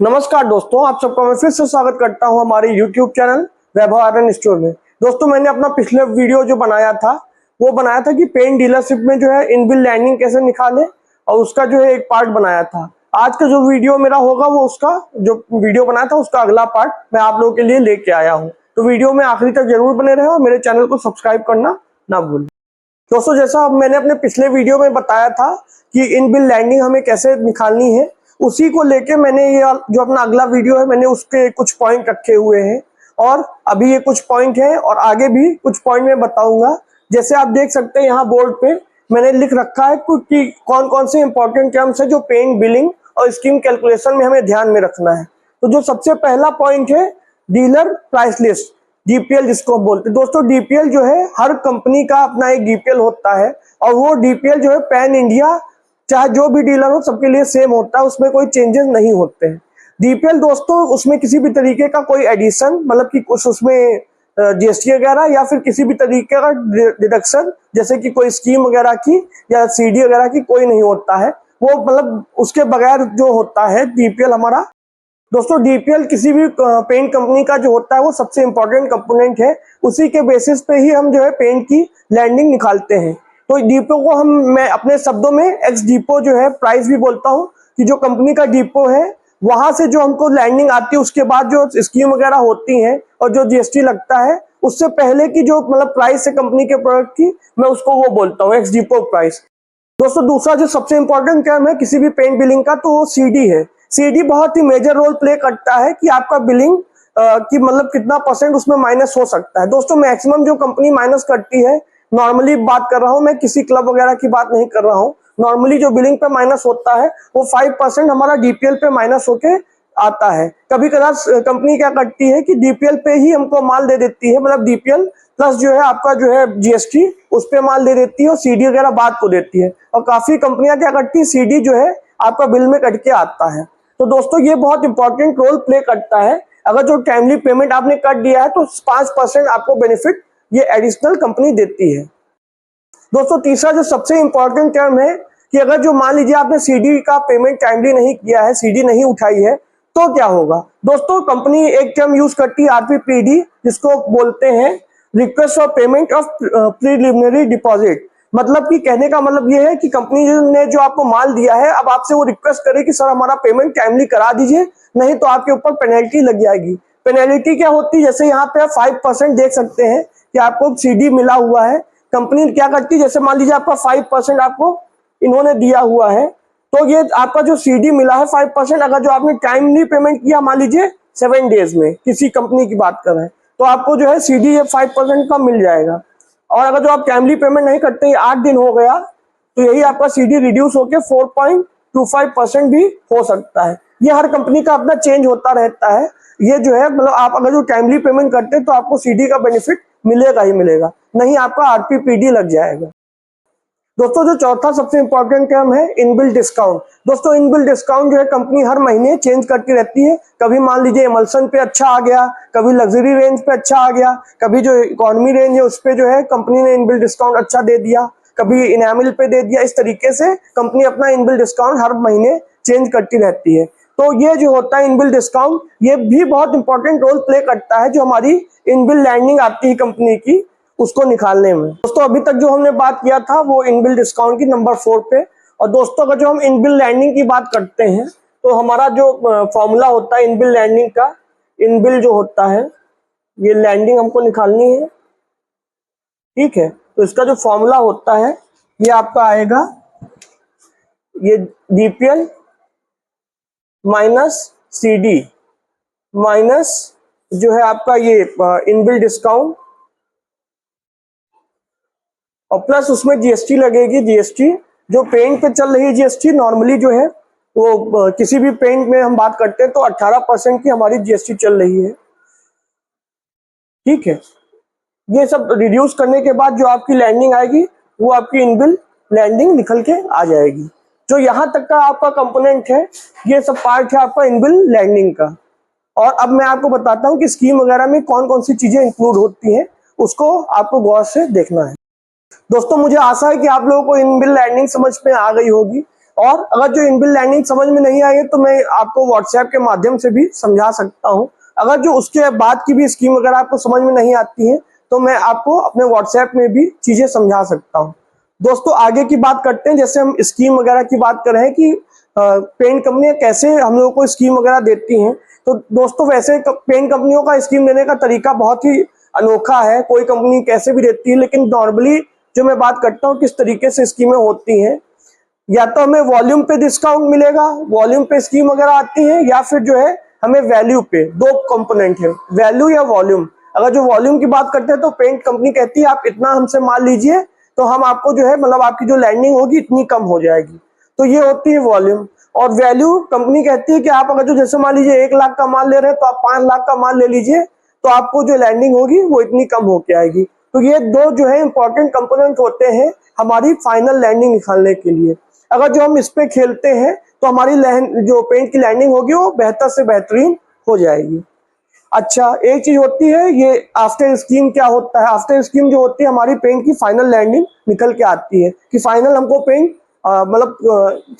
नमस्कार दोस्तों, आप सबका मैं फिर से स्वागत करता हूं हमारे YouTube चैनल वैभव आयरन स्टोर में। दोस्तों, मैंने अपना पिछले वीडियो जो बनाया था वो बनाया था कि पेंट डीलरशिप में जो है इनबिल्ट लैंडिंग कैसे निकालें, और उसका जो है एक पार्ट बनाया था। आज का जो वीडियो मेरा होगा वो उसका जो वीडियो बनाया था उसका अगला पार्ट मैं आप लोगों के लिए लेके आया हूँ। तो वीडियो में आखिरी तक जरूर बने रहे और मेरे चैनल को सब्सक्राइब करना ना भूलें। दोस्तों, जैसा मैंने अपने पिछले वीडियो में बताया था कि इनबिल्ट लैंडिंग हमें कैसे निकालनी है, उसी को लेके मैंने ये जो अपना अगला वीडियो है मैंने उसके कुछ पॉइंट रखे हुए हैं, और अभी ये कुछ पॉइंट हैं और आगे भी कुछ पॉइंट मैं बताऊंगा। जैसे आप देख सकते हैं यहाँ बोर्ड पे मैंने लिख रखा है कि कौन कौन से इंपॉर्टेंट टर्म्स है जो पेंट बिलिंग और स्कीम कैलकुलेशन में हमें ध्यान में रखना है। तो जो सबसे पहला पॉइंट है डीलर प्राइस लिस्ट, डीपीएल जिसको बोलते हैं। दोस्तों, डीपीएल जो है हर कंपनी का अपना एक डीपीएल होता है, और वो डीपीएल जो है पैन इंडिया चाहे जो भी डीलर हो सबके लिए सेम होता है, उसमें कोई चेंजेस नहीं होते हैं। डीपीएल दोस्तों, उसमें किसी भी तरीके का कोई एडिशन मतलब कि कुछ उसमें जीएसटी वगैरह या फिर किसी भी तरीके का डिडक्शन जैसे कि कोई स्कीम वगैरह की या सीडी वगैरह की कोई नहीं होता है। वो मतलब उसके बगैर जो होता है डीपीएल हमारा। दोस्तों, डीपीएल किसी भी पेंट कंपनी का जो होता है वो सबसे इंपॉर्टेंट कंपोनेंट है। उसी के बेसिस पे ही हम जो है पेंट की लैंडिंग निकालते हैं। तो डिपो को मैं अपने शब्दों में एक्स डिपो जो है प्राइस भी बोलता हूँ, कि जो कंपनी का डिपो है वहां से जो हमको लैंडिंग आती है उसके बाद जो स्कीम वगैरह होती है और जो जीएसटी लगता है उससे पहले की जो मतलब प्राइस है कंपनी के प्रोडक्ट की, मैं उसको वो बोलता हूँ एक्स डिपो प्राइस। दोस्तों, दूसरा जो सबसे इंपॉर्टेंट टर्म है किसी भी पेंट बिलिंग का, तो वो सीडी है। सीडी बहुत ही मेजर रोल प्ले करता है कि आपका बिलिंग की मतलब कितना परसेंट उसमें माइनस हो सकता है। दोस्तों, मैक्सिमम जो कंपनी माइनस करती है, नॉर्मली बात कर रहा हूं मैं, किसी क्लब वगैरह की बात नहीं कर रहा हूं, नॉर्मली जो बिलिंग पे माइनस होता है वो 5% हमारा डीपीएल पे माइनस होके आता है। कभी कभार कंपनी क्या करती है कि डीपीएल पे ही हमको माल दे देती है, मतलब डीपीएल प्लस जो है आपका जो है जीएसटी उस पे माल दे देती है और सीडी वगैरह बाद को देती है। और काफी कंपनियां क्या करती है, सीडी जो है आपका बिल में कट के आता है। तो दोस्तों, ये बहुत इंपॉर्टेंट रोल प्ले करता है। अगर जो टाइमली पेमेंट आपने कर दिया है तो 5% आपको बेनिफिट ये एडिशनल कंपनी देती है। दोस्तों, तीसरा जो सबसे इंपॉर्टेंट टर्म है कि अगर जो मान लीजिए आपने सीडी का पेमेंट टाइमली नहीं किया है, सीडी नहीं उठाई है, तो क्या होगा। दोस्तों, कंपनी एक टर्म यूज करती है आरपीपीडी, जिसको बोलते हैं request for payment of preliminary deposit. मतलब कि कहने का मतलब ये है कि कंपनी ने जो आपको माल दिया है अब आपसे वो रिक्वेस्ट करे कि सर हमारा पेमेंट टाइमली करा दीजिए, नहीं तो आपके ऊपर पेनल्टी लग जाएगी। पेनल्टी क्या होती है, जैसे यहाँ पे 5% देख सकते हैं कि आपको सीडी मिला हुआ है। कंपनी क्या करती है, जैसे मान लीजिए आपका 5% आपको इन्होंने दिया हुआ है, तो ये आपका जो सीडी मिला है 5%, अगर जो आपने टाइमली पेमेंट किया मान लीजिए 7 डेज में, किसी कंपनी की बात कर रहे हैं, तो आपको जो है सीडी ये 5% का मिल जाएगा। और अगर जो आप टाइमली पेमेंट नहीं करते 8 दिन हो गया तो यही आपका सीडी रिड्यूस होकर 4.25% भी हो सकता है। ये हर कंपनी का अपना चेंज होता रहता है। ये जो है मतलब आप अगर जो टाइमली पेमेंट करते हैं तो आपको सीडी का बेनिफिट मिलेगा ही मिलेगा, नहीं आपका आरपीपीडी लग जाएगा। दोस्तों, जो चौथा सबसे इंपॉर्टेंट टर्म है इनबिल्ट डिस्काउंट। दोस्तों, इनबिल्ट डिस्काउंट जो है कंपनी हर महीने चेंज करती रहती है। कभी मान लीजिए इमल्सन पे अच्छा आ गया, कभी लग्जरी रेंज पे अच्छा आ गया, कभी जो इकोनॉमी रेंज है उस पे जो है कंपनी ने इनबिल्ट डिस्काउंट अच्छा दे दिया, कभी इनामिल पे दे दिया। इस तरीके से कंपनी अपना इनबिल्ट डिस्काउंट हर महीने चेंज करती रहती है। तो ये जो होता है इनबिल्ट डिस्काउंट, ये भी बहुत इंपॉर्टेंट रोल प्ले करता है जो हमारी इनबिल्ट लैंडिंग आती है कंपनी की, उसको निकालने में। दोस्तों, अभी तक जो हमने बात किया था वो इनबिल्ट डिस्काउंट की नंबर 4 पे। और दोस्तों, अगर जो हम इनबिल्ट लैंडिंग की बात करते हैं तो हमारा जो फॉर्मूला होता है इनबिल्ट लैंडिंग का, इनबिल्ट जो होता है ये लैंडिंग हमको निकालनी है, ठीक है। तो इसका जो फॉर्मूला होता है ये आपका आएगा, ये डीपीएल माइनस सीडी माइनस जो है आपका ये इनबिल्ट डिस्काउंट, और प्लस उसमें जीएसटी लगेगी। जीएसटी जो पेंट पे चल रही है जीएसटी नॉर्मली जो है वो किसी भी पेंट में हम बात करते हैं तो 18% की हमारी जीएसटी चल रही है, ठीक है। ये सब रिड्यूस करने के बाद जो आपकी लैंडिंग आएगी वो आपकी इनबिल्ट लैंडिंग निकल के आ जाएगी। जो यहाँ तक का आपका कंपोनेंट है ये सब पार्ट है आपका इनबिल्ट लैंडिंग का। और अब मैं आपको बताता हूँ कि स्कीम वगैरह में कौन कौन सी चीजें इंक्लूड होती हैं, उसको आपको गौर से देखना है। दोस्तों, मुझे आशा है कि आप लोगों को इनबिल्ट लैंडिंग समझ में आ गई होगी। और अगर जो इनबिल्ट लैंडिंग समझ में नहीं आई है तो मैं आपको व्हाट्सएप के माध्यम से भी समझा सकता हूँ। अगर जो उसके बाद की भी स्कीम अगर आपको समझ में नहीं आती है तो मैं आपको अपने व्हाट्सएप में भी चीजें समझा सकता हूँ। दोस्तों आगे की बात करते हैं। जैसे हम स्कीम वगैरह की बात कर रहे हैं कि पेंट कंपनियां कैसे हम लोगों को स्कीम वगैरह देती हैं, तो दोस्तों वैसे पेंट कंपनियों का स्कीम देने का तरीका बहुत ही अनोखा है। कोई कंपनी कैसे भी देती है, लेकिन नॉर्मली जो मैं बात करता हूँ किस तरीके से स्कीमें होती हैं, या तो हमें वॉल्यूम पे डिस्काउंट मिलेगा, वॉल्यूम पे स्कीम वगैरह आती है, या फिर जो है हमें वैल्यू पे। दो कंपोनेंट है, वैल्यू या वॉल्यूम। अगर जो वॉल्यूम की बात करते हैं तो पेंट कंपनी कहती है आप इतना हमसे माल लीजिए तो हम आपको जो है मतलब आपकी जो लैंडिंग होगी इतनी कम हो जाएगी, तो ये होती है वॉल्यूम। और वैल्यू कंपनी कहती है कि आप अगर जो जैसे मान लीजिए 1 लाख का माल ले रहे हैं तो आप 5 लाख का माल ले लीजिए, तो आपको जो लैंडिंग होगी वो इतनी कम होके आएगी। तो ये दो जो है इंपॉर्टेंट कंपोनेंट होते हैं हमारी फाइनल लैंडिंग निकालने के लिए। अगर जो हम इस पे खेलते हैं तो हमारी जो पेंट की लैंडिंग होगी वो बेहतर से बेहतरीन हो जाएगी। अच्छा, एक चीज होती है ये आफ्टर स्कीम क्या होता है। आफ्टर स्कीम जो होती है हमारी पेंट की फाइनल लैंडिंग निकल के आती है कि फाइनल हमको पेंट मतलब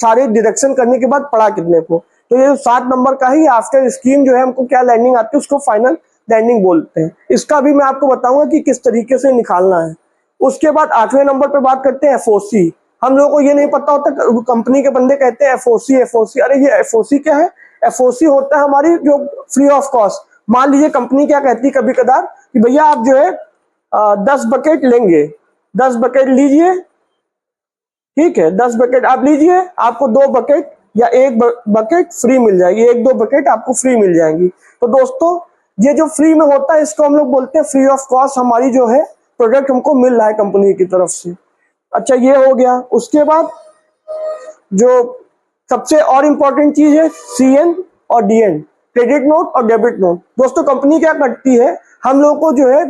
सारे डिडक्शन करने के बाद पड़ा कितने को। तो ये 7 नंबर का ही आफ्टर स्कीम जो है हमको क्या लैंडिंग आती है उसको फाइनल लैंडिंग बोलते हैं। इसका भी मैं आपको बताऊंगा कि किस तरीके से निकालना है। उसके बाद 8वें नंबर पे बात करते हैं एफओसी। हम लोगों को ये नहीं पता होता, कंपनी के बंदे कहते हैं एफओसी एफओसी। अरे ये एफओसी क्या है? एफओसी होता है हमारी जो फ्री ऑफ कॉस्ट। मान लीजिए कंपनी क्या कहती है कभी कदार कि भैया आप जो है 10 बकेट लेंगे, 10 बकेट लीजिए, ठीक है 10 बकेट आप लीजिए, आपको 2 बकेट या 1 बकेट फ्री मिल जाएगी, 1-2 बकेट आपको फ्री मिल जाएंगी। तो दोस्तों ये जो फ्री में होता है इसको हम लोग बोलते हैं फ्री ऑफ कॉस्ट। हमारी जो है प्रोडक्ट हमको मिल रहा है कंपनी की तरफ से। अच्छा ये हो गया। उसके बाद जो सबसे और इम्पोर्टेंट चीज है सीएन और डीएन, क्रेडिट नोट और डेबिट नोट। दोस्तों कंपनी क्या करती है हम लोग को जो है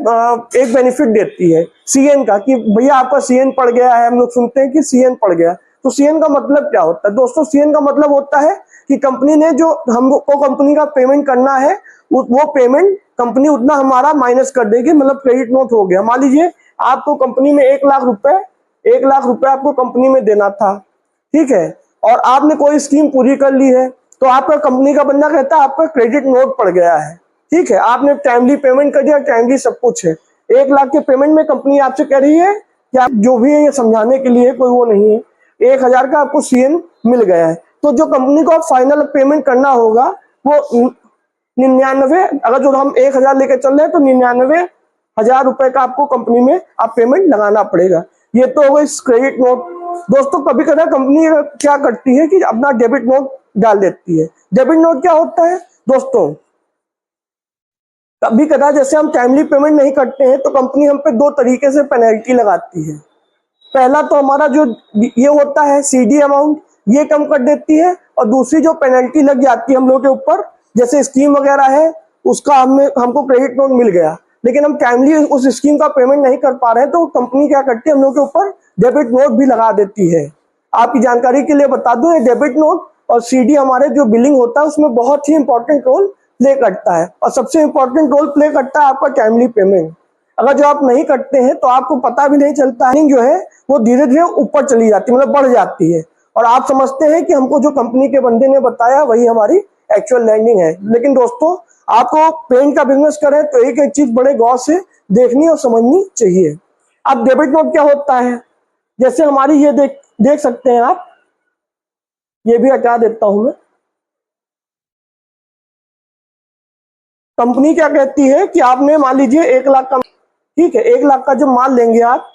एक बेनिफिट देती है सीएन का कि भैया आपका सीएन पड़ गया है। हम लोग सुनते हैं कि सीएन पड़ गया, तो सीएन का मतलब क्या होता है? दोस्तों सीएन का मतलब होता है कि कंपनी ने जो हमको कंपनी का पेमेंट करना है वो पेमेंट कंपनी उतना हमारा माइनस कर देगी, मतलब क्रेडिट नोट हो गया। मान लीजिए आपको कंपनी में 1 लाख रुपए आपको कंपनी में देना था, ठीक है, और आपने कोई स्कीम पूरी कर ली है, तो आपका कंपनी का बंदा कहता है आपका क्रेडिट नोट पड़ गया है, ठीक है, आपने टाइमली पेमेंट कर दिया, टाइमली सब कुछ है। 1 लाख के पेमेंट में कंपनी आपसे कह रही है कि आप जो भी है ये समझाने के लिए कोई वो नहीं है, 1000 का आपको सीएन मिल गया है। तो जो कंपनी को फाइनल पेमेंट करना होगा वो 99, अगर जो हम 1000 लेकर चल रहे हैं तो 99,000 रुपए का आपको कंपनी में आप पेमेंट लगाना पड़ेगा। ये तो हो गई क्रेडिट नोट। दोस्तों कभी कभी कंपनी क्या करती है कि अपना डेबिट नोट डाल देती है। डेबिट नोट क्या होता है दोस्तों? कभी कदा जैसे हम टाइमली पेमेंट नहीं करते हैं तो कंपनी हम पे 2 तरीके से पेनल्टी लगाती है। पहला तो हमारा जो ये होता है सीडी अमाउंट ये कम कर देती है, और दूसरी जो पेनल्टी लग जाती है हम लोग के ऊपर, जैसे स्कीम वगैरह है उसका हमको क्रेडिट नोट मिल गया लेकिन हम टाइमली उस स्कीम का पेमेंट नहीं कर पा रहे हैं, तो कंपनी क्या करती है हम लोग के ऊपर डेबिट नोट भी लगा देती है। आपकी जानकारी के लिए बता दूं, डेबिट नोट और सीडी हमारे जो बिलिंग होता है उसमें बहुत ही इंपॉर्टेंट रोल प्ले करता है, और सबसे इंपॉर्टेंट रोल प्ले करता है आपका टाइमली पेमेंट। अगर जो आप नहीं करते हैं तो आपको पता भी नहीं चलता है, जो है वो धीरे धीरे ऊपर चली जाती है, मतलब बढ़ जाती है, और आप समझते हैं कि हमको जो कंपनी के बंदे ने बताया वही हमारी एक्चुअल लैंडिंग है। लेकिन दोस्तों आपको पेंट का बिजनेस करें तो एक एक चीज बड़े गौर से देखनी और समझनी चाहिए। अब डेबिट नोट क्या होता है? जैसे हमारी ये देख सकते हैं आप, ये भी हटा देता हूं मैं। कंपनी क्या कहती है कि आपने मान लीजिए 1 लाख का, ठीक है, 1 लाख का जब माल लेंगे आप,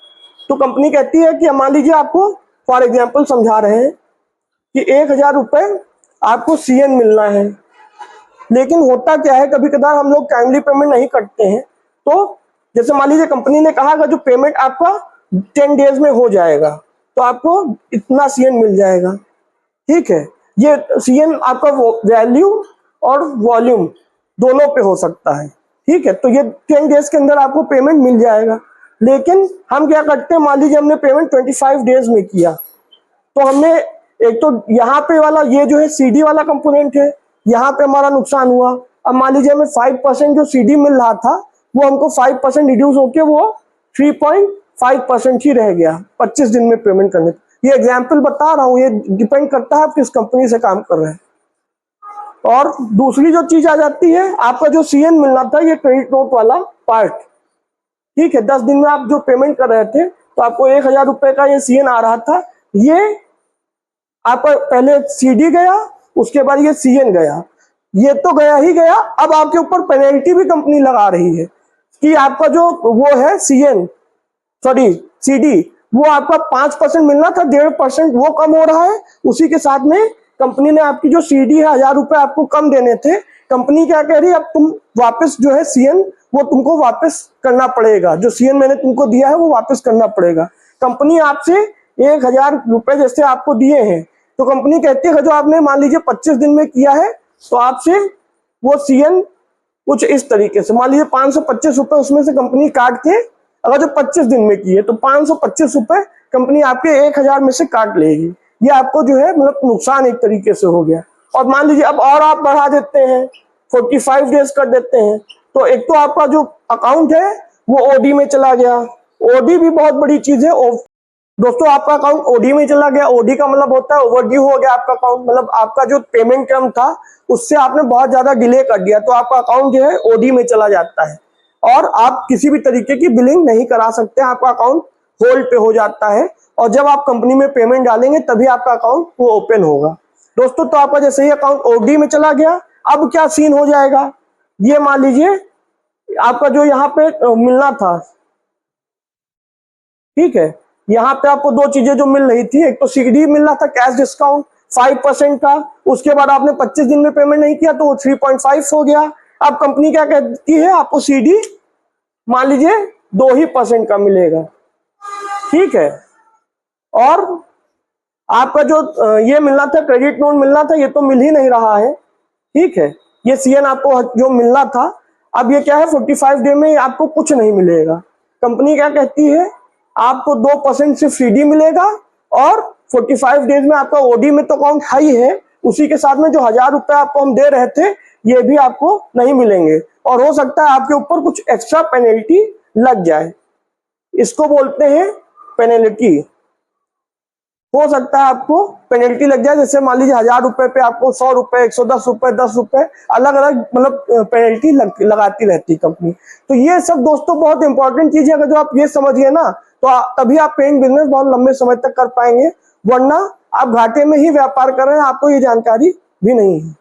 तो कंपनी कहती है कि मान लीजिए आपको फॉर एग्जांपल समझा रहे हैं कि 1000 रुपए आपको सीएन मिलना है। लेकिन होता क्या है कभी कदार हम लोग टाइमली पेमेंट नहीं करते हैं, तो जैसे मान लीजिए कंपनी ने कहा कि जो पेमेंट आपका 10 डेज में हो जाएगा तो आपको इतना सीएन मिल जाएगा, ठीक है। ये सीएन आपका वैल्यू और वॉल्यूम दोनों पे हो सकता है, ठीक है। तो ये 10 डेज के अंदर आपको पेमेंट मिल जाएगा। लेकिन हम क्या करते हैं, मान लीजिए हमने पेमेंट 25 डेज में किया, तो हमने एक तो यहाँ पे वाला ये जो है सीडी वाला कंपोनेंट है, यहाँ पे हमारा नुकसान हुआ। अब मान लीजिए हमें 5% जो सीडी मिल रहा था वो हमको 5% रिड्यूस होके वो 3.5% ही रह गया 25 दिन में पेमेंट करने। ये एग्जाम्पल बता रहा हूँ, ये डिपेंड करता है आप किस कंपनी से काम कर रहे हैं। और दूसरी जो चीज आ जाती है, आपका जो सीएन मिलना था, ये क्रेडिट नोट वाला पार्ट, ठीक है। 10 दिन में आप जो पेमेंट कर रहे थे तो आपको 1000 रुपए का ये सीएन आ रहा था। ये आपका पहले सीडी गया, उसके बाद ये सीएन गया, ये तो गया ही गया। अब आपके ऊपर पेनल्टी भी कंपनी लगा रही है कि आपका जो वो है सीएन, सॉरी सीडी, वो आपका 5% मिलना था, 1.5% वो कम हो रहा है। उसी के साथ में कंपनी ने आपकी जो सीडी है 1000 रुपए आपको कम देने थे, कंपनी क्या कह रही है, अब तुम वापस जो है सीएन वो तुमको वापस करना पड़ेगा, जो सीएन मैंने तुमको दिया है वो वापस करना पड़ेगा। कंपनी आपसे 1000 रुपए जैसे आपको दिए हैं, तो कंपनी कहती है जो आपने मान लीजिए 25 दिन में किया है तो आपसे वो सीएन कुछ इस तरीके से, मान लीजिए 525 रुपए उसमें से कंपनी काट के, अगर जो 25 दिन में किए तो 525 रुपए कंपनी आपके 1000 में से काट लेगी। ये आपको जो है मतलब नुकसान एक तरीके से हो गया। और मान लीजिए अब और आप बढ़ा देते हैं, 45 डेज कर देते हैं, तो एक तो आपका जो अकाउंट है वो ओडी में चला गया। ओडी भी बहुत बड़ी चीज है दोस्तों, आपका अकाउंट ओडी में चला गया। ओडी का मतलब होता है ओवरड्यू हो गया आपका अकाउंट, मतलब आपका जो पेमेंट टर्म था उससे आपने बहुत ज्यादा डिले कर दिया, तो आपका अकाउंट जो है ओडी में चला जाता है और आप किसी भी तरीके की बिलिंग नहीं करा सकते, आपका अकाउंट होल्ड पे हो जाता है। और जब आप कंपनी में पेमेंट डालेंगे तभी आपका अकाउंट वो ओपन होगा। दोस्तों तो आपका जैसे ही अकाउंट ओडी में चला गया, अब क्या सीन हो जाएगा, ये मान लीजिए आपका जो यहाँ पे मिलना था, ठीक है, यहाँ पे आपको दो चीजें जो मिल रही थी, एक तो सीडी मिल रहा था कैश डिस्काउंट 5% का, उसके बाद आपने 25 दिन में पेमेंट नहीं किया तो वो 3.5 हो गया। अब कंपनी क्या कहती है, आपको सीडी मान लीजिए 2% का मिलेगा, ठीक है। और आपका जो ये मिलना था, क्रेडिट नोट मिलना था, ये तो मिल ही नहीं रहा है, ठीक है। ये सीएन आपको जो मिलना था, अब ये क्या है 45 डे में आपको कुछ नहीं मिलेगा। कंपनी क्या कहती है, आपको 2% सिर्फ सीडी मिलेगा और 45 डेज में आपका ओडी में तो अकाउंट हाई है, उसी के साथ में जो 1000 रुपए आपको हम दे रहे थे ये भी आपको नहीं मिलेंगे, और हो सकता है आपके ऊपर कुछ एक्स्ट्रा पेनल्टी लग जाए। इसको बोलते हैं पेनल्टी। हो सकता है आपको पेनल्टी लग जाए, जैसे मान लीजिए 1000 रुपए पे आपको 100 रुपए, 110 रुपए, 10 रुपए, अलग अलग मतलब पेनल्टी लगाती रहती है कंपनी। तो ये सब दोस्तों बहुत इंपॉर्टेंट चीज है, अगर जो आप ये समझिए ना तो तभी आप पेइंग बिजनेस बहुत लंबे समय तक कर पाएंगे, वरना आप घाटे में ही व्यापार कर रहे हैं, आपको ये जानकारी भी नहीं है।